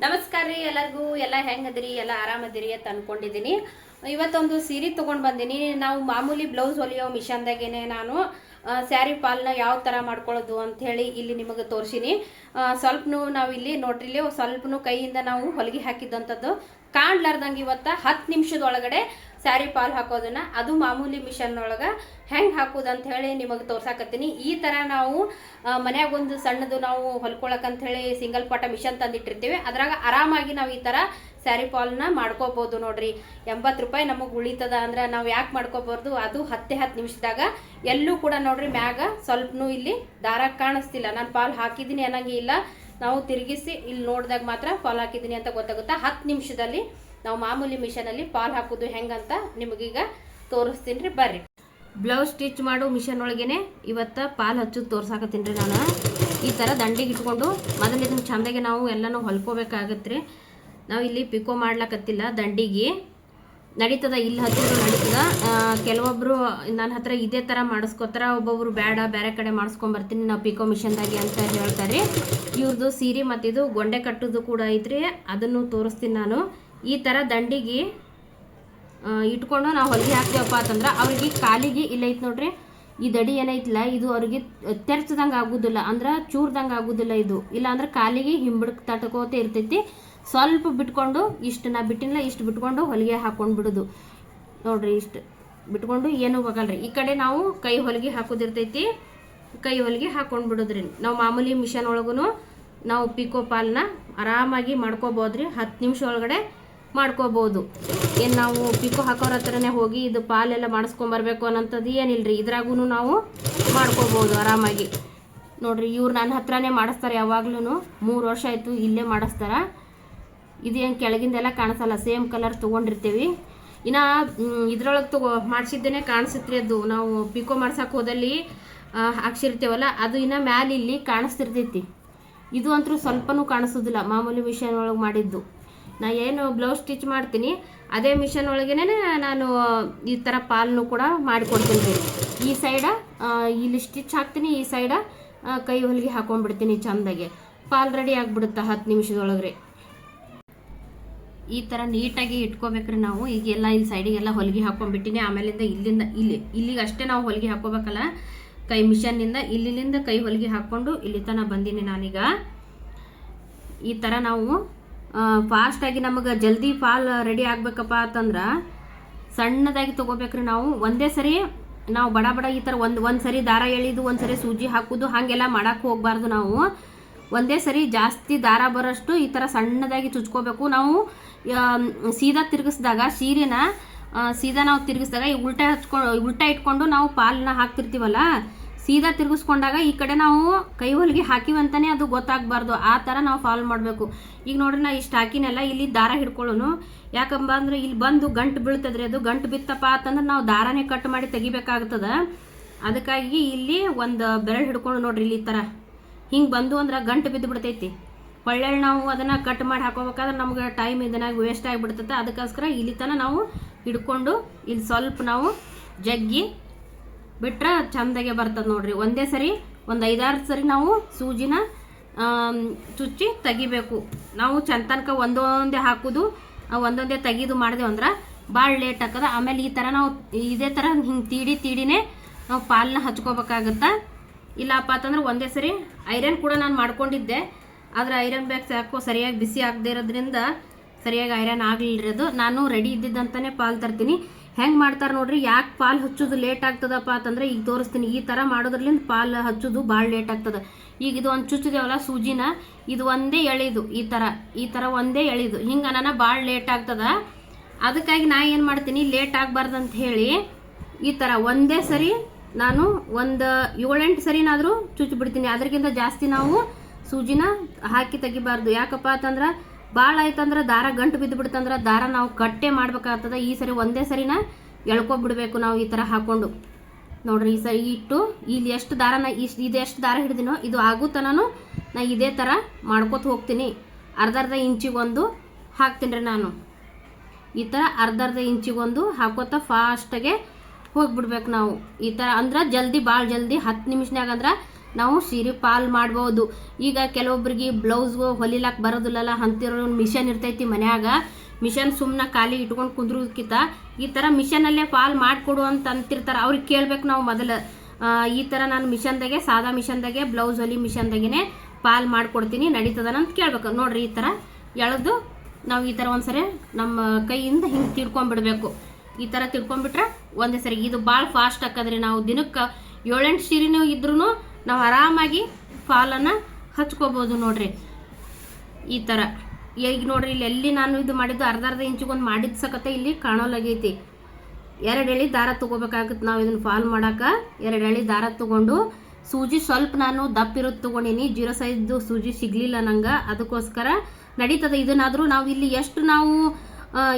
ನಮಸ್ಕಾರ ರೀ ಎಲ್ಲರಿಗೂ. ಎಲ್ಲ ಹೆಂಗದಿರಿ? ಎಲ್ಲ ಆರಾಮದಿರಿ ಅಂತ ಅನ್ಕೊಂಡಿದ್ದೀನಿ. ಇವತ್ತೊಂದು ಸೀರೆ ತೊಗೊಂಡು ಬಂದೀನಿ. ನಾವು ಮಾಮೂಲಿ ಬ್ಲೌಸ್ ಹೊಲಿಯೋ ಮಿಷನ್ದಾಗೇನೆ ನಾನು ಸ್ಯಾರಿ ಪಾಲ್ನ ಯಾವ ಥರ ಮಾಡ್ಕೊಳ್ಳೋದು ಅಂಥೇಳಿ ಇಲ್ಲಿ ನಿಮಗೆ ತೋರಿಸೀನಿ. ಸ್ವಲ್ಪನೂ ನಾವು ಇಲ್ಲಿ ನೋಡ್ರಿ, ಇಲ್ಲಿ ಸ್ವಲ್ಪನೂ ಕೈಯಿಂದ ನಾವು ಹೊಲಿಗೆ ಹಾಕಿದ್ದಂಥದ್ದು ಕಾಣ್ಲಾರ್ದಂಗೆ ಇವತ್ತು 10 ನಿಮಿಷದೊಳಗಡೆ ಸ್ಯಾರಿ ಪಾಲ್ ಹಾಕೋದನ್ನ ಅದು ಮಾಮೂಲಿ ಮಿಷನ್ ಒಳಗೆ ಹೆಂಗೆ ಹಾಕೋದು ಅಂತ ಹೇಳಿ ನಿಮಗೆ ತೋರ್ಸಾಕತ್ತೀನಿ. ಈ ಥರ ನಾವು ಮನ್ಯಾಗ ಒಂದು ಸಣ್ಣದು ನಾವು ಹೊಲ್ಕೊಳಕಂತ ಹೇಳಿ ಸಿಂಗಲ್ ಪಾಟ ಮಿಷನ್ ತಂದಿಟ್ಟಿರ್ತೀವಿ. ಅದ್ರಾಗ ಆರಾಮಾಗಿ ನಾವು ಈ ಥರ ಸ್ಯಾರಿ ಪಾಲ್ನ ಮಾಡ್ಕೋಬೋದು ನೋಡ್ರಿ. 80 ರೂಪಾಯಿ ನಮಗೆ ಉಳಿತದ ಅಂದ್ರೆ ನಾವು ಯಾಕೆ ಮಾಡ್ಕೋಬಾರ್ದು? ಅದು 10 ನಿಮಿಷದಾಗ. ಎಲ್ಲೂ ಕೂಡ ನೋಡ್ರಿ ಮ್ಯಾಗ ಸ್ವಲ್ಪನೂ ಇಲ್ಲಿ ದಾರ ಕಾಣಿಸ್ತಿಲ್ಲ. ನಾನು ಪಾಲ್ ಹಾಕಿದ್ದೀನಿ ಅನ್ನಂಗೆ ಇಲ್ಲ. ನಾವು ತಿರುಗಿಸಿ ಇಲ್ಲಿ ನೋಡಿದಾಗ ಮಾತ್ರ ಪಾಲ್ ಹಾಕಿದ್ದೀನಿ ಅಂತ ಗೊತ್ತಾಗುತ್ತಾ. 10 ನಿಮಿಷದಲ್ಲಿ ನಾವು ಮಾಮೂಲಿ ಮಿಷನಲ್ಲಿ ಪಾಲ್ ಹಾಕೋದು ಹೆಂಗಂತ ನಿಮಗೀಗ ತೋರಿಸ್ತೀನಿ ರೀ. ಬರ್ರಿ, ಬ್ಲೌಸ್ ಸ್ಟಿಚ್ ಮಾಡೋ ಮಿಷನ್ ಒಳಗೇನೆ ಇವತ್ತು ಪಾಲ್ ಹಚ್ಚೋದು ತೋರ್ಸಾಕತ್ತೀನಿ ರೀ. ನಾನು ಈ ಥರ ದಂಡಿಗೆ ಇಟ್ಕೊಂಡು ಮೊದಲು ಇದನ್ನು ಚಂದಾಗೆ ನಾವು ಎಲ್ಲನೂ ಹೊಲ್ಕೋಬೇಕಾಗತ್ತೆ ರೀ. ನಾವು ಇಲ್ಲಿ ಪಿಕೋ ಮಾಡ್ಲಕತ್ತಿಲ್ಲ, ದಂಡಿಗೆ ನಡೀತದ, ಇಲ್ಲಿ ಹಚ್ಚಿದ್ರು ನಡೀತದ. ಕೆಲವೊಬ್ಬರು ನನ್ನ ಹತ್ರ ಇದೇ ಥರ ಮಾಡಿಸ್ಕೋತಾರ, ಒಬ್ಬೊಬ್ರು ಬೇಡ ಬೇರೆ ಕಡೆ ಮಾಡಿಸ್ಕೊಂಬರ್ತೀನಿ ನಾವು ಪಿಕೋ ಮಿಷನ್ದಾಗೆ ಅಂತ ಹೇಳ್ತಾರೆ. ಇವ್ರದ್ದು ಸೀರೆ ಮತ್ತು ಇದು ಗೊಂಡೆ ಕಟ್ಟೋದು ಕೂಡ ಐತ್ರಿ, ಅದನ್ನು ತೋರಿಸ್ತೀನಿ ನಾನು. ಈ ಥರ ದಂಡಿಗೆ ಇಟ್ಕೊಂಡು ನಾವು ಹೊಲಿಗೆ ಹಾಕ್ತೀವಪ್ಪ ಅಂತಂದ್ರೆ ಅವ್ರಿಗೆ ಕಾಲಿಗೆ ಇಲ್ಲ ಐತೆ ನೋಡ್ರಿ, ಈ ದಡಿ ಏನೈತಿಲ್ಲ ಇದು ಅವ್ರಿಗೆ ತೆರ್ಚದಂಗೆ ಆಗೋದಿಲ್ಲ, ಅಂದ್ರೆ ಚೂರ್ದಂಗೆ ಆಗೋದಿಲ್ಲ ಇದು. ಇಲ್ಲ ಅಂದ್ರೆ ಕಾಲಿಗೆ ಹಿಂಬಡ್ಕ್ ತಟ್ಕೋತ ಇರ್ತೈತಿ. ಸ್ವಲ್ಪ ಬಿಟ್ಕೊಂಡು ಇಷ್ಟು ನಾ ಬಿಟ್ಟಿಲ್ಲ, ಇಷ್ಟು ಬಿಟ್ಕೊಂಡು ಹೊಲಿಗೆ ಹಾಕೊಂಡು ಬಿಡೋದು ನೋಡ್ರಿ. ಇಷ್ಟು ಬಿಟ್ಕೊಂಡು ಏನೂ ಹೋಗಲ್ರಿ. ಈ ಕಡೆ ನಾವು ಕೈ ಹೊಲಿಗೆ ಹಾಕೋದಿರ್ತೈತಿ, ಕೈ ಹೊಲಿಗೆ ಹಾಕೊಂಡು ಬಿಡೋದ್ರಿ. ನಾವು ಮಾಮೂಲಿ ಮಿಷನ್ ಒಳಗೂ ನಾವು ಪಿಕೋ ಪಾಲ್ನ ಆರಾಮಾಗಿ ಮಾಡ್ಕೋಬೋದ್ರಿ. 10 ನಿಮಿಷ ಒಳಗಡೆ ಮಾಡ್ಕೋಬೋದು. ಏನು ನಾವು ಪಿಕೋ ಹಾಕೋರ ಹತ್ರನೇ ಹೋಗಿ ಇದು ಪಾಲೆಲ್ಲ ಮಾಡಿಸ್ಕೊಂಬರ್ಬೇಕು ಅನ್ನೋಂಥದ್ದು ಏನಿಲ್ಲರಿ. ಇದ್ರಾಗೂ ನಾವು ಮಾಡ್ಕೋಬೋದು ಆರಾಮಾಗಿ ನೋಡ್ರಿ. ಇವ್ರು ನನ್ನ ಹತ್ರನೇ ಮಾಡಿಸ್ತಾರೆ ಯಾವಾಗ್ಲೂ. 3 ವರ್ಷ ಆಯಿತು ಇಲ್ಲೇ ಮಾಡಿಸ್ತಾರೆ. ಇದೇನು ಕೆಳಗಿಂದೆಲ್ಲ ಕಾಣಿಸಲ್ಲ, ಸೇಮ್ ಕಲರ್ ತೊಗೊಂಡಿರ್ತೀವಿ. ಇನ್ನು ಇದ್ರೊಳಗೆ ಮಾಡಿಸಿದ್ದೇನೆ ಕಾಣಿಸುತ್ತೆ ಅದು. ನಾವು ಪಿಕೋ ಮಾಡ್ಸಕ್ಕೆ ಹೋದಲ್ಲಿ ಹಾಕ್ಸಿರ್ತೀವಲ್ಲ ಅದು ಇನ್ನು ಮ್ಯಾಲೆ ಇಲ್ಲಿ ಕಾಣಿಸ್ತಿರ್ತೈತಿ. ಇದು ಅಂತೂ ಸ್ವಲ್ಪನೂ ಕಾಣಿಸೋದಿಲ್ಲ ಮಾಮೂಲಿ ಮಿಷನ್ ಒಳಗೆ ಮಾಡಿದ್ದು. ನಾ ಏನು ಬ್ಲೌಸ್ ಸ್ಟಿಚ್ ಮಾಡ್ತೀನಿ ಅದೇ ಮಿಷನ್ ಒಳಗೇನೆ ನಾನು ಈ ಥರ ಪಾಲ್ನು ಕೂಡ ಮಾಡಿಕೊಡ್ತೀನಿ ರೀ. ಈ ಸೈಡ ಇಲ್ಲಿ ಸ್ಟಿಚ್ ಹಾಕ್ತೀನಿ, ಈ ಸೈಡ ಕೈ ಹೊಲಿಗೆ ಹಾಕೊಂಡ್ಬಿಡ್ತೀನಿ. ಚಂದಾಗೆ ಪಾಲ್ ರೆಡಿ ಆಗಿಬಿಡುತ್ತೆ 10 ನಿಮಿಷದೊಳಗ್ರಿ. ಈ ಥರ ನೀಟಾಗಿ ಇಟ್ಕೋಬೇಕ್ರಿ ನಾವು. ಈಗೆಲ್ಲ ಇಲ್ಲಿ ಸೈಡಿಗೆಲ್ಲ ಹೊಲಿಗೆ ಹಾಕೊಂಡ್ಬಿಟ್ಟಿನಿ. ಆಮೇಲಿಂದ ಇಲ್ಲಿಗೆ ಅಷ್ಟೇ ನಾವು ಹೊಲಿಗೆ ಹಾಕೋಬೇಕಲ್ಲ, ಕೈ ಮಿಷನ್ನಿಂದ ಇಲ್ಲಿಂದ ಕೈ ಹೊಲಿಗೆ ಹಾಕ್ಕೊಂಡು ಇಲ್ಲಿ ತನಕ ಬಂದೀನಿ ನಾನೀಗ. ಈ ಥರ ನಾವು ಫಾಸ್ಟಾಗಿ ನಮಗೆ ಜಲ್ದಿ ಪಾಲ್ ರೆಡಿ ಆಗ್ಬೇಕಪ್ಪ ಅಂತಂದ್ರೆ ಸಣ್ಣದಾಗಿ ತೊಗೋಬೇಕ್ರಿ ನಾವು. ಒಂದೇ ಸರಿ ನಾವು ಬಡ ಈ ಥರ ಒಂದು ಸರಿ ದಾರ ಎಳಿದು ಒಂದು ಸರಿ ಸೂಜಿ ಹಾಕೋದು ಹಾಗೆಲ್ಲ ಮಾಡೋಕ್ಕೆ ಹೋಗಬಾರ್ದು. ನಾವು ಒಂದೇ ಸರಿ ಜಾಸ್ತಿ ದಾರ ಬರೋಷ್ಟು ಈ ಥರ ಸಣ್ಣದಾಗಿ ಚುಚ್ಕೋಬೇಕು. ನಾವು ಸೀದಾ ತಿರುಗಿಸಿದಾಗ ಸೀರೆನ ಸೀದಾ ನಾವು ತಿರುಗಿಸಿದಾಗ ಈ ಉಲ್ಟಾ ಇಟ್ಕೊಂಡು ನಾವು ಪಾಲನ್ನ ಹಾಕ್ತಿರ್ತೀವಲ್ಲ, ಸೀದಾ ತಿರುಗಿಸ್ಕೊಂಡಾಗ ಈ ಕಡೆ ನಾವು ಕೈ ಹೊಲಿಗೆ ಹಾಕಿವಂತಾನೆ ಅದು ಗೊತ್ತಾಗಬಾರ್ದು. ಆ ಥರ ನಾವು ಫಾಲೋ ಮಾಡಬೇಕು. ಈಗ ನೋಡ್ರಿ ನಾ ಇಷ್ಟು ಹಾಕಿನೆಲ್ಲ ಇಲ್ಲಿ ದಾರ ಹಿಡ್ಕೊಳ್ಳೋನು. ಯಾಕಂಬ ಅಂದ್ರೆ ಇಲ್ಲಿ ಬಂದು ಗಂಟು ಬೀಳ್ತದ್ರಿ. ಅದು ಗಂಟು ಬಿತ್ತಪ್ಪ ಅಂತಂದ್ರೆ ನಾವು ದಾರನೇ ಕಟ್ ಮಾಡಿ ತೆಗಿಬೇಕಾಗ್ತದೆ. ಅದಕ್ಕಾಗಿ ಇಲ್ಲಿ ಒಂದು ಬೆರಳು ಹಿಡ್ಕೊಂಡು ನೋಡ್ರಿ, ಇಲ್ಲಿ ಈ ಥರ ಹಿಂಗೆ ಬಂದು ಅಂದ್ರೆ ಗಂಟು ಬಿದ್ದು ಬಿಡ್ತೈತಿ. ಹೊಳ್ಳೆಳ್ಳು ನಾವು ಅದನ್ನು ಕಟ್ ಮಾಡಿ ಹಾಕೋಬೇಕಾದ್ರೆ ನಮ್ಗೆ ಟೈಮ್ ಇದನ್ನಾಗಿ ವೇಸ್ಟ್ ಆಗಿಬಿಡ್ತೈತೆ. ಅದಕ್ಕೋಸ್ಕರ ಇಲ್ಲಿ ತನಕ ನಾವು ಹಿಡ್ಕೊಂಡು ಇಲ್ಲಿ ಸ್ವಲ್ಪ ನಾವು ಜಗ್ಗಿ ಬಿಟ್ರೆ ಚಂದಾಗೆ ಬರ್ತದೆ ನೋಡ್ರಿ. ಒಂದೇ ಸರಿ ಒಂದು 5-6 ಸರಿ ನಾವು ಸೂಜಿನ ಚುಚ್ಚಿ ತೆಗಿಬೇಕು. ನಾವು ಚಂತನಕ ಒಂದೊಂದೇ ಹಾಕೋದು ಒಂದೊಂದೇ ತೆಗಿದು ಮಾಡಿದೆವು ಅಂದ್ರೆ ಭಾಳ ಲೇಟ್ ಆಗ್ತದೆ. ಆಮೇಲೆ ಈ ಥರ ನಾವು ಇದೇ ಥರ ಹಿಂಗೆ ತೀಡಿನೇ ನಾವು ಪಾಲನ್ನ ಹಚ್ಕೋಬೇಕಾಗತ್ತೆ. ಇಲ್ಲಪ್ಪ ಅಂತಂದ್ರೆ ಒಂದೇ ಸರಿ ಐರನ್ ಕೂಡ ನಾನು ಮಾಡ್ಕೊಂಡಿದ್ದೆ, ಆದರೆ ಐರನ್ ಬ್ಯಾಗ್ಸ್ ಯಾಕೋ ಸರಿಯಾಗಿ ಬಿಸಿ ಆಗದೆ ಇರೋದ್ರಿಂದ ಸರಿಯಾಗಿ ಐರನ್ ಆಗಲಿರೋದು. ನಾನು ರೆಡಿ ಇದ್ದಿದ್ದಂತಾನೆ ಪಾಲ್ ತರ್ತೀನಿ. ಹೆಂಗೆ ಮಾಡ್ತಾರೆ ನೋಡ್ರಿ. ಯಾಕೆ ಪಾಲ್ ಹಚ್ಚೋದು ಲೇಟ್ ಆಗ್ತದಪ್ಪ ಅಂತಂದ್ರೆ ಈಗ ತೋರಿಸ್ತೀನಿ. ಈ ಥರ ಮಾಡೋದ್ರಲ್ಲಿಂದ ಪಾಲ್ ಹಚ್ಚೋದು ಭಾಳ ಲೇಟ್ ಆಗ್ತದೆ. ಈಗ ಇದು ಒಂದು ಚುಚ್ಚಿದೇವಲ್ಲ ಸೂಜಿನ, ಇದು ಒಂದೇ ಎಳೆದು ಈ ಥರ ಒಂದೇ ಎಳೆದು ಹಿಂಗೆ ನಾನು ಭಾಳ ಲೇಟ್ ಆಗ್ತದೆ. ಅದಕ್ಕಾಗಿ ನಾ ಏನು ಮಾಡ್ತೀನಿ, ಲೇಟ್ ಆಗಬಾರ್ದಂತ ಹೇಳಿ ಈ ಥರ ಒಂದೇ ಸರಿ ನಾನು ಒಂದು 7-8 ಸರಿನಾದರೂ ಚುಚ್ಚಿಬಿಡ್ತೀನಿ. ಅದಕ್ಕಿಂತ ಜಾಸ್ತಿ ನಾವು ಸೂಜಿನ ಹಾಕಿ ತೆಗಿಬಾರ್ದು. ಯಾಕಪ್ಪ ಅಂತಂದ್ರೆ ಭಾಳ ಆಯ್ತಂದ್ರೆ ದಾರ ಗಂಟು ಬಿದ್ದು ಬಿಡ್ತಂದ್ರೆ ದಾರ ನಾವು ಕಟ್ಟೆ ಮಾಡ್ಬೇಕಾಗ್ತದೆ. ಈ ಸರಿ ಒಂದೇ ಸರಿನ ಎಳ್ಕೊಬಿಡ್ಬೇಕು ನಾವು ಈ ಥರ ಹಾಕ್ಕೊಂಡು ನೋಡ್ರಿ. ಈ ಸರಿ ಇಟ್ಟು ಇಲ್ಲಿ ಎಷ್ಟು ದಾರನ ಇದೆಷ್ಟು ದಾರ ಹಿಡ್ದಿನೋ ಇದು ಆಗುತ್ತನೂ ನಾ ಇದೇ ಥರ ಮಾಡ್ಕೊತ ಹೋಗ್ತೀನಿ. ಅರ್ಧ ಇಂಚಿಗೊಂದು ಹಾಕ್ತೀನಿ ರೀ ನಾನು. ಈ ಥರ ಅರ್ಧ ಇಂಚಿಗೊಂದು ಹಾಕೋತ ಫಾಸ್ಟಾಗೆ ಹೋಗಿಬಿಡ್ಬೇಕು ನಾವು. ಈ ಥರ ಅಂದ್ರೆ ಭಾಳ ಜಲ್ದಿ 10 ನಿಮಿಷನಾಗ ಅಂದ್ರೆ ನಾವು ಸೀರೆ ಪಾಲ್ ಮಾಡ್ಬೋದು. ಈಗ ಕೆಲವೊಬ್ರಿಗೆ ಬ್ಲೌಸ್ಗೂ ಹೊಲಿಲಾಕ್ ಬರೋದಿಲ್ಲಲ್ಲ ಅಂತಿರೋ ಮಿಷನ್ ಇರ್ತೈತಿ ಮನ್ಯಾಗ, ಮಿಷನ್ ಸುಮ್ಮನೆ ಖಾಲಿ ಇಟ್ಕೊಂಡು ಕುಂದ್ರೋದಕ್ಕಿಂತ ಈ ಥರ ಮಿಷನಲ್ಲೇ ಪಾಲ್ ಮಾಡಿಕೊಡು ಅಂತ ಅಂತಿರ್ತಾರೆ. ಅವ್ರಿಗೆ ಕೇಳ್ಬೇಕು ನಾವು ಮೊದಲು, ಈ ಥರ ನಾನು ಮಿಷನ್ದಾಗೆ ಸಾದಾ ಮಿಷನ್ದಾಗೆ ಬ್ಲೌಸ್ ಹೊಲಿ ಮಿಷನ್ದಾಗೆ ಪಾಲ್ ಮಾಡಿಕೊಡ್ತೀನಿ ನಡೀತದ ಅಂತ ಕೇಳ್ಬೇಕು. ನೋಡಿರಿ ಈ ಥರ ಎಳೆದು ನಾವು ಈ ಥರ ಒಂದ್ಸರಿ ನಮ್ಮ ಕೈಯಿಂದ ಹಿಂಗೆ ತಿಳ್ಕೊಂಬಿಡ್ಬೇಕು. ಈ ಥರ ತಿಳ್ಕೊಂಬಿಟ್ರೆ ಒಂದೇ ಸರಿ. ಇದು ಭಾಳ ಫಾಸ್ಟ್ ಹಾಕದ್ರಿ. ನಾವು ದಿನಕ್ಕೆ 7-8 ಸೀರೆನೂ ಇದ್ರೂ ನಾವು ಆರಾಮಾಗಿ ಫಾಲನ್ನು ಹಚ್ಕೋಬೋದು ನೋಡ್ರಿ. ಈ ಥರ ಈಗ ನೋಡ್ರಿ ಇಲ್ಲಿ ಎಲ್ಲಿ ನಾನು ಇದು ಮಾಡಿದ್ದು ಅರ್ಧ ಇಂಚಿಗೊಂದು ಮಾಡಿದ ಸಕತ್ತೆ ಇಲ್ಲಿ ಕಾಣೋಲಾಗೈತಿ. 2 ಎಳೆ ದಾರ ತೊಗೋಬೇಕಾಗುತ್ತೆ ನಾವು ಇದನ್ನು ಫಾಲ್ ಮಾಡೋಕೆ. 2 ಎಳೆ ದಾರ ತೊಗೊಂಡು ಸೂಜಿ ಸ್ವಲ್ಪ ನಾನು ದಪ್ಪಿರೋದು ತೊಗೊಂಡಿನಿ, 0 ಸೈಜ್ದು ಸೂಜಿ ಸಿಗಲಿಲ್ಲ ನಂಗೆ, ಅದಕ್ಕೋಸ್ಕರ ನಡೀತದೆ. ಇದನ್ನಾದರೂ ನಾವು ಇಲ್ಲಿ ಎಷ್ಟು ನಾವು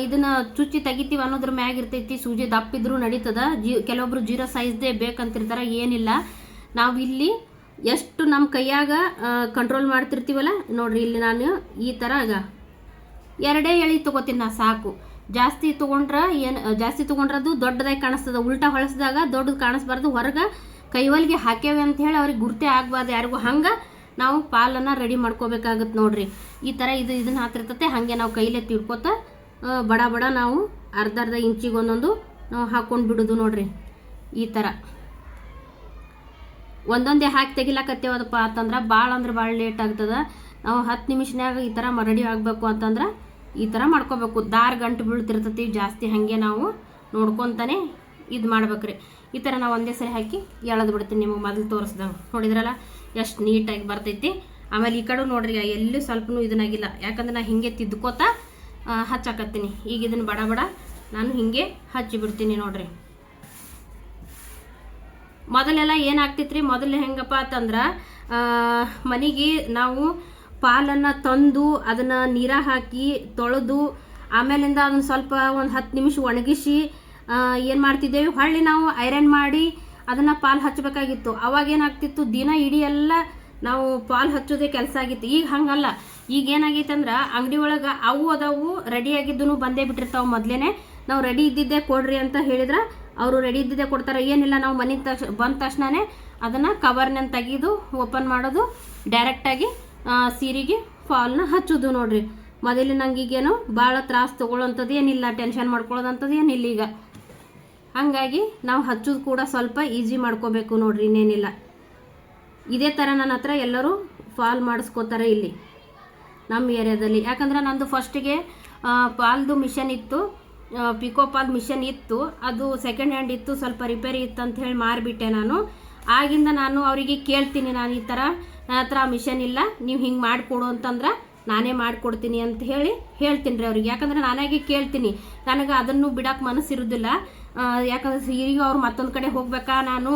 ಇದನ್ನು ಚುಚ್ಚಿ ತೆಗಿತೀವಿ ಅನ್ನೋದ್ರ ಮ್ಯಾಗ ಇರ್ತೈತಿ. ಸೂಜಿ ದಪ್ಪಿದ್ರೂ ನಡೀತದ. ಕೆಲವೊಬ್ರು 0 ಸೈಜ್ದೇ ಬೇಕಂತಿರ್ತಾರೆ, ಏನಿಲ್ಲ. ನಾವು ಇಲ್ಲಿ ಎಷ್ಟು ನಮ್ಮ ಕೈಯಾಗ ಕಂಟ್ರೋಲ್ ಮಾಡ್ತಿರ್ತೀವಲ್ಲ ನೋಡ್ರಿ. ಇಲ್ಲಿ ನಾನು ಈ ಥರ 2 ಎಳೆ ತೊಗೋತೀನಿ ನಾ, ಸಾಕು. ಜಾಸ್ತಿ ತೊಗೊಂಡ್ರೆ ಅದು ದೊಡ್ಡದಾಗಿ ಕಾಣಿಸ್ತದ. ಉಲ್ಟಾ ಹೊಳಸಿದಾಗ ದೊಡ್ಡದು ಕಾಣಿಸ್ಬಾರ್ದು. ಹೊರಗೆ ಕೈವಲ್ಗೆ ಹಾಕ್ಯಾವೆ ಅಂತ ಹೇಳಿ ಅವ್ರಿಗೆ ಗುರ್ತೆ ಆಗಬಾರ್ದು ಯಾರಿಗೂ. ಹಂಗೆ ನಾವು ಪಾಲನ್ನು ರೆಡಿ ಮಾಡ್ಕೋಬೇಕಾಗತ್ತೆ ನೋಡ್ರಿ. ಈ ಥರ ಇದನ್ನು ಹಾಕಿರ್ತತೆ. ಹಾಗೆ ನಾವು ಕೈಲೇ ತಿಳ್ಕೊತ ಬಡ ನಾವು ಅರ್ಧ ಇಂಚಿಗೆ ಒಂದೊಂದು ನಾವು ಹಾಕ್ಕೊಂಡು ಬಿಡೋದು ನೋಡ್ರಿ. ಈ ಥರ ಒಂದೊಂದೇ ಹಾಕಿ ತೆಗಿಲಾಕತ್ತೇವದಪ್ಪ ಅಂತಂದ್ರೆ ಭಾಳ ಲೇಟ್ ಆಗ್ತದೆ. ನಾವು 10 ನಿಮಿಷನ್ಯಾಗ ಈ ಥರ ರೆಡಿ ಆಗಬೇಕು ಅಂತಂದ್ರೆ ಈ ಥರ ಮಾಡ್ಕೋಬೇಕು. ದಾರ ಗಂಟು ಬೀಳ್ತಿರ್ತೈತಿ ಜಾಸ್ತಿ, ಹಾಗೆ ನಾವು ನೋಡ್ಕೊತಾನೆ ಇದು ಮಾಡ್ಬೇಕ್ರಿ. ಈ ಥರ ನಾವು ಒಂದೇ ಸರಿ ಹಾಕಿ ಎಳೆದು ಬಿಡ್ತೀನಿ. ನಿಮಗೆ ಮೊದಲು ತೋರಿಸ್ದಂಗೆ ನೋಡಿದ್ರಲ್ಲ ಎಷ್ಟು ನೀಟಾಗಿ ಬರ್ತೈತಿ. ಆಮೇಲೆ ಈ ಕಡೆ ನೋಡ್ರಿ ಎಲ್ಲೂ ಸ್ವಲ್ಪನೂ ಇದನ್ನಾಗಿಲ್ಲ, ಯಾಕಂದ್ರೆ ನಾನು ಹಿಂಗೆ ತಿದ್ಕೋತಾ ಹಚ್ಚಾಕತ್ತೀನಿ. ಈಗ ಇದನ್ನು ಬಡ ನಾನು ಹಿಂಗೆ ಹಚ್ಚಿಬಿಡ್ತೀನಿ ನೋಡ್ರಿ. ಮೊದಲೆಲ್ಲ ಏನಾಗ್ತಿತ್ತು ರೀ, ಮೊದಲು ಹೆಂಗಪ್ಪ ಅಂತಂದ್ರೆ ಮನೆಗೆ ನಾವು ಪಾಲನ್ನು ತಂದು ಅದನ್ನು ನೀರಾಗ ಹಾಕಿ ತೊಳೆದು ಆಮೇಲಿಂದ ಅದನ್ನು ಸ್ವಲ್ಪ ಒಂದು 10 ನಿಮಿಷ ಒಣಗಿಸಿ ಏನು ಮಾಡ್ತಿದ್ದೇವೆ, ಹೊಳ್ಳಿ ನಾವು ಐರನ್ ಮಾಡಿ ಅದನ್ನು ಪಾಲ್ ಹಚ್ಚಬೇಕಾಗಿತ್ತು. ಅವಾಗ ಏನಾಗ್ತಿತ್ತು, ದಿನ ಇಡೀ ಎಲ್ಲ ನಾವು ಪಾಲ್ ಹಚ್ಚೋದೇ ಕೆಲಸ ಆಗಿತ್ತು. ಈಗ ಹಂಗಲ್ಲ. ಈಗ ಏನಾಗೈತೆ ಅಂದ್ರೆ ಅಂಗಡಿ ಒಳಗೆ ಅದಾವು ರೆಡಿಯಾಗಿದ್ದು ಬಂದೇ ಬಿಟ್ಟಿರ್ತಾವೆ. ಮೊದಲೇ ನಾವು ರೆಡಿ ಇದ್ದಿದ್ದೇ ಕೊಡ್ರಿ ಅಂತ ಹೇಳಿದ್ರೆ ಅವರು ರೆಡಿ ಇದ್ದಿದ್ದೇ ಕೊಡ್ತಾರೆ. ಏನಿಲ್ಲ, ನಾವು ಮನೆಗೆ ಬಂದ ತಕ್ಷಣವೇ ಅದನ್ನು ಕವರ್ನ ತೆಗೆದು ಓಪನ್ ಮಾಡೋದು, ಡೈರೆಕ್ಟಾಗಿ ಸೀರೆಗೆ ಫಾಲ್ನ ಹಚ್ಚೋದು ನೋಡ್ರಿ. ಮೊದಲು ನಂಗೆ ಈಗೇನು ಭಾಳ ತ್ರಾಸು ತೊಗೊಳ್ಳೋಂಥದ್ದು ಏನಿಲ್ಲ, ಟೆನ್ಷನ್ ಮಾಡ್ಕೊಳ್ಳೋದಂಥದ್ದು ಏನಿಲ್ಲ ಈಗ. ಹಾಗಾಗಿ ನಾವು ಹಚ್ಚೋದು ಕೂಡ ಸ್ವಲ್ಪ ಈಸಿ ಮಾಡ್ಕೋಬೇಕು ನೋಡ್ರಿ, ಇನ್ನೇನಿಲ್ಲ. ಇದೇ ಥರ ನನ್ನ ಹತ್ರ ಎಲ್ಲರೂ ಫಾಲ್ ಮಾಡಿಸ್ಕೋತಾರೆ ಇಲ್ಲಿ ನಮ್ಮ ಏರಿಯಾದಲ್ಲಿ. ಯಾಕಂದ್ರೆ ನಂದು ಫಸ್ಟಿಗೆ ಪಾಲ್ದು ಮಿಷನ್ ಇತ್ತು, ಪಿಕೋ ಪಾಲ್ ಮಿಷನ್ ಇತ್ತು. ಅದು ಸೆಕೆಂಡ್ ಹ್ಯಾಂಡ್ ಇತ್ತು, ಸ್ವಲ್ಪ ರಿಪೇರಿ ಇತ್ತು ಅಂತ ಹೇಳಿ ಮಾರಿಬಿಟ್ಟೆ ನಾನು. ಆಗಿಂದ ನಾನು ಅವರಿಗೆ ಕೇಳ್ತೀನಿ, ನಾನು ಈ ಥರ ನನ್ನ ಹತ್ರ ಮಿಷನ್ ಇಲ್ಲ, ನೀವು ಹಿಂಗೆ ಮಾಡಿಕೊಡು ಅಂತಂದ್ರೆ ನಾನೇ ಮಾಡಿಕೊಡ್ತೀನಿ ಅಂತ ಹೇಳ್ತೀನಿ ರೀ ಅವ್ರಿಗೆ. ಯಾಕಂದ್ರೆ ನಾನಾಗಿ ಕೇಳ್ತೀನಿ, ನನಗೆ ಅದನ್ನು ಬಿಡೋಕೆ ಮನಸ್ಸಿರೋದಿಲ್ಲ. ಯಾಕಂದ್ರೆ ಸೀರೆಗೆ ಅವ್ರು ಮತ್ತೊಂದು ಕಡೆ ಹೋಗ್ಬೇಕಾ ನಾನು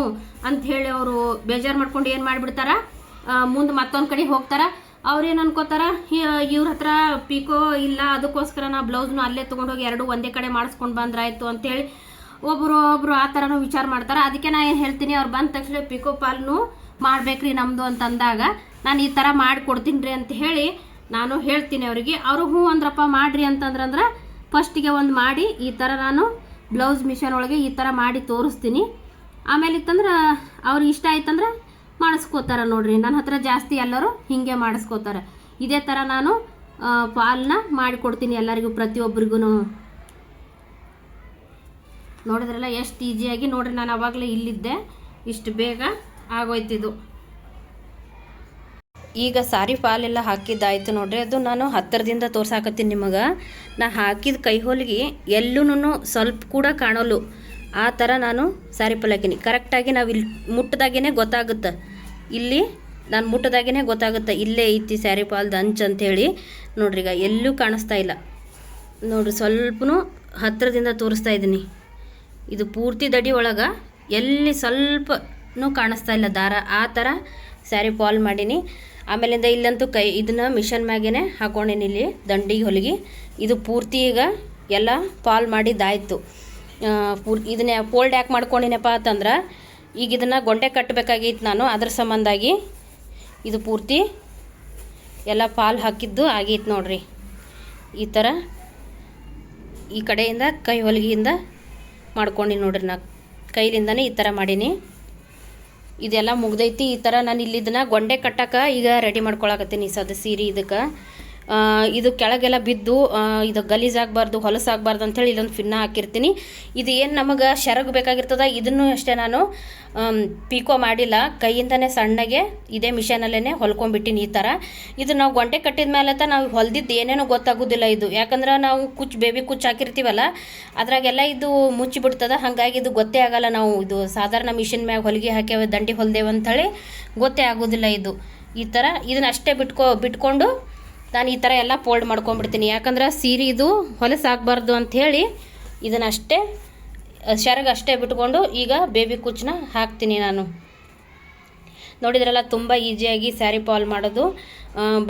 ಅಂಥೇಳಿ ಅವರು ಬೇಜಾರು ಮಾಡ್ಕೊಂಡು ಏನು ಮಾಡಿಬಿಡ್ತಾರ, ಮುಂದೆ ಮತ್ತೊಂದು ಕಡೆ ಹೋಗ್ತಾರ. ಅವ್ರೇನು ಅನ್ಕೋತಾರ, ಇವ್ರ ಹತ್ರ ಪಿಕೋ ಇಲ್ಲ, ಅದಕ್ಕೋಸ್ಕರ ನಾ ಬ್ಲೌಸ್ನು ಅಲ್ಲೇ ತೊಗೊಂಡೋಗಿ 2 ಒಂದೇ ಕಡೆ ಮಾಡಿಸ್ಕೊಂಡು ಬಂದ್ರಾಯ್ತು ಅಂತೇಳಿ ಒಬ್ಬರು ಆ ಥರನೂ ವಿಚಾರ ಮಾಡ್ತಾರೆ. ಅದಕ್ಕೆ ನಾನು ಏನು ಹೇಳ್ತೀನಿ, ಅವ್ರು ಬಂದ ತಕ್ಷಣ ಪಿಕೋ ಪಾಲ್ನು ಮಾಡ್ಬೇಕ್ರಿ ನಮ್ಮದು ಅಂತಂದಾಗ ನಾನು ಈ ಥರ ಮಾಡಿಕೊಡ್ತೀನಿ ರೀ ಅಂತ ಹೇಳಿ ನಾನು ಹೇಳ್ತೀನಿ ಅವರಿಗೆ. ಅವರು ಹ್ಞೂ ಅಂದ್ರಪ್ಪ ಮಾಡಿರಿ ಅಂತಂದ್ರೆ ಫಸ್ಟಿಗೆ ಒಂದು ಮಾಡಿ ಈ ಥರ ನಾನು ಬ್ಲೌಸ್ ಮಿಷನ್ ಒಳಗೆ ಈ ಥರ ಮಾಡಿ ತೋರಿಸ್ತೀನಿ. ಆಮೇಲೆ ಇತ್ತಂದ್ರೆ ಅವ್ರಿಗೆ ಇಷ್ಟ ಆಯ್ತಂದ್ರೆ ಮಾಡಿಸ್ಕೋತಾರೆ ನೋಡ್ರಿ. ನನ್ನ ಹತ್ರ ಜಾಸ್ತಿ ಎಲ್ಲರೂ ಹೀಗೆ ಮಾಡಿಸ್ಕೋತಾರೆ. ಇದೇ ಥರ ನಾನು ಪಾಲ್ನ ಮಾಡಿಕೊಡ್ತೀನಿ ಎಲ್ಲರಿಗೂ, ಪ್ರತಿಯೊಬ್ಬರಿಗೂ. ನೋಡಿದ್ರಲ್ಲ ಎಷ್ಟು ಈಸಿಯಾಗಿ. ನೋಡ್ರಿ ನಾನು ಅವಾಗಲೇ ಇಲ್ಲಿದ್ದೆ, ಇಷ್ಟು ಬೇಗ ಆಗೋಯ್ತಿದ್ದು. ಈಗ ಸಾರಿ ಫಾಲೆಲ್ಲ ಹಾಕಿದ್ದಾಯ್ತು ನೋಡ್ರಿ. ಅದು ನಾನು ಹತ್ತಿರದಿಂದ ತೋರ್ಸಾಕತ್ತೀನಿ ನಿಮಗೆ. ನಾ ಹಾಕಿದ ಕೈ ಹೊಲಿಗೆ ಎಲ್ಲೂ ಸ್ವಲ್ಪ ಕೂಡ ಕಾಣೋಲ್ಲ, ಆ ಥರ ನಾನು ಸಾರಿ ಫಾಲ್ ಹಾಕೀನಿ. ಕರೆಕ್ಟಾಗಿ ನಾವು ಇಲ್ಲಿ ಮುಟ್ಟದಾಗೇ ಗೊತ್ತಾಗುತ್ತೆ, ಇಲ್ಲಿ ನಾನು ಮುಟ್ಟದಾಗೇ ಗೊತ್ತಾಗುತ್ತೆ ಇಲ್ಲೇ ಐತಿ ಸ್ಯಾರಿ ಫಾಲ್ದು ಅಂಚು ಅಂಥೇಳಿ. ನೋಡ್ರಿ ಈಗ ಎಲ್ಲೂ ಕಾಣಿಸ್ತಾ ಇಲ್ಲ ನೋಡ್ರಿ, ಸ್ವಲ್ಪನೂ ಹತ್ತಿರದಿಂದ ತೋರಿಸ್ತಾ ಇದ್ದೀನಿ. ಇದು ಪೂರ್ತಿ ದಡಿ ಒಳಗೆ ಎಲ್ಲಿ ಸ್ವಲ್ಪನೂ ಕಾಣಿಸ್ತಾ ಇಲ್ಲ ದಾರ, ಆ ಥರ ಸ್ಯಾರಿ ಫಾಲ್ ಮಾಡೀನಿ. ಆಮೇಲಿಂದ ಇಲ್ಲಂತೂ ಇದನ್ನು ಮಿಷನ್ ಮ್ಯಾಗೇ ಹಾಕೊಂಡೀನಿ, ಇಲ್ಲಿ ದಂಡಿಗೆ ಹೊಲಿಗೆ. ಇದು ಪೂರ್ತಿ ಈಗ ಎಲ್ಲ ಫಾಲ್ ಮಾಡಿದ್ದಾಯಿತು. ಇದನ್ನ ಫೋಲ್ಡ್ ಯಾಕೆ ಮಾಡ್ಕೊಂಡಿನಪ್ಪ ಅಂತಂದ್ರೆ ಈಗ ಇದನ್ನು ಗೊಂಡೆ ಕಟ್ಟಬೇಕಾಗಿತ್ತು ನಾನು, ಅದ್ರ ಸಂಬಂಧಾಗಿ ಇದು ಪೂರ್ತಿ ಎಲ್ಲ ಫಾಲ್ ಹಾಕಿದ್ದು ಆಗೈತೆ ನೋಡ್ರಿ. ಈ ಥರ ಈ ಕಡೆಯಿಂದ ಕೈ ಹೊಲಿಗೆಯಿಂದ ಮಾಡ್ಕೊಂಡು ನೋಡ್ರಿ, ನಾ ಕೈಲಿಂದನೇ ಈ ಥರ ಮಾಡೀನಿ. ಇದೆಲ್ಲ ಮುಗ್ದೈತಿ. ಈ ಥರ ನಾನು ಇಲ್ಲಿದ್ದನ್ನ ಗೊಂಡೆ ಕಟ್ಟಕ್ಕೆ ಈಗ ರೆಡಿ ಮಾಡ್ಕೊಳಕತ್ತೀನಿ ಸೀರೆ. ಇದಕ್ಕೆ ಇದು ಕೆಳಗೆಲ್ಲ ಬಿದ್ದು ಇದು ಗಲೀಜಾಗಬಾರ್ದು, ಹೊಲಸಾಗಬಾರ್ದು ಅಂಥೇಳಿ ಇಲ್ಲೊಂದು ಫಿನ್ನ ಹಾಕಿರ್ತೀನಿ. ಇದು ಏನು ನಮಗೆ ಶರಗ್ ಬೇಕಾಗಿರ್ತದ ಇದನ್ನು ಅಷ್ಟೇ ನಾನು ಪೀಕೋ ಮಾಡಿಲ್ಲ, ಕೈಯಿಂದನೇ ಸಣ್ಣಗೆ ಇದೇ ಮಿಷನಲ್ಲೇ ಹೊಲ್ಕೊಂಡ್ಬಿಟ್ಟಿನಿ. ಈ ಥರ ಇದು ನಾವು ಗೊಂಡೆ ಕಟ್ಟಿದ ಮೇಲೆ ನಾವು ಹೊಲ್ದಿದ್ದು ಏನೇನೋ ಗೊತ್ತಾಗೋದಿಲ್ಲ ಇದು, ಯಾಕಂದ್ರೆ ನಾವು ಬೇಬಿ ಕುಚ್ಚು ಹಾಕಿರ್ತೀವಲ್ಲ ಅದ್ರಾಗೆಲ್ಲ ಇದು ಮುಚ್ಚಿಬಿಡ್ತದ. ಹಾಗಾಗಿ ಇದು ಗೊತ್ತೇ ಆಗಲ್ಲ. ನಾವು ಇದು ಸಾಧಾರಣ ಮಿಷಿನ್ ಮ್ಯಾಗ ಹೊಲಿಗೆ ಹಾಕ್ಯಾವ ದಂಡಿ ಹೊಲ್ದೇವು ಅಂಥೇಳಿ ಗೊತ್ತೇ ಆಗೋದಿಲ್ಲ ಇದು. ಈ ಥರ ಇದನ್ನ ಅಷ್ಟೇ ಬಿಟ್ಕೊಂಡು ನಾನು ಈ ಥರ ಎಲ್ಲ ಫೋಲ್ಡ್ ಮಾಡ್ಕೊಂಡ್ಬಿಡ್ತೀನಿ. ಯಾಕಂದ್ರೆ ಸೀರೆ ಇದು ಹೊಲಸಾಗಬಾರ್ದು ಅಂಥೇಳಿ ಇದನ್ನಷ್ಟೇ ಶರಗ ಅಷ್ಟೇ ಬಿಟ್ಕೊಂಡು ಈಗ ಬೇಬಿ ಕುಚ್ಚನ್ನ ಹಾಕ್ತೀನಿ ನಾನು. ನೋಡಿದ್ರಲ್ಲ, ತುಂಬ ಈಸಿಯಾಗಿ ಸ್ಯಾರಿ ಫಾಲ್ ಮಾಡೋದು.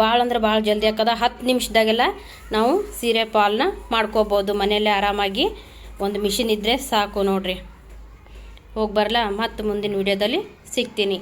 ಭಾಳ ಅಂದ್ರೆ ಭಾಳ ಜಲ್ದಿ ಹಾಕದ. 10 ನಿಮಿಷದಾಗೆಲ್ಲ ನಾವು ಸೀರೆ ಫಾಲ್ನ ಮಾಡ್ಕೋಬೋದು ಮನೆಯಲ್ಲೇ ಆರಾಮಾಗಿ. ಒಂದು ಮಿಷಿನ್ ಇದ್ದರೆ ಸಾಕು ನೋಡ್ರಿ. ಹೋಗಿ ಬರಲ್ಲ, ಮತ್ತು ಮುಂದಿನ ವಿಡಿಯೋದಲ್ಲಿ ಸಿಗ್ತೀನಿ.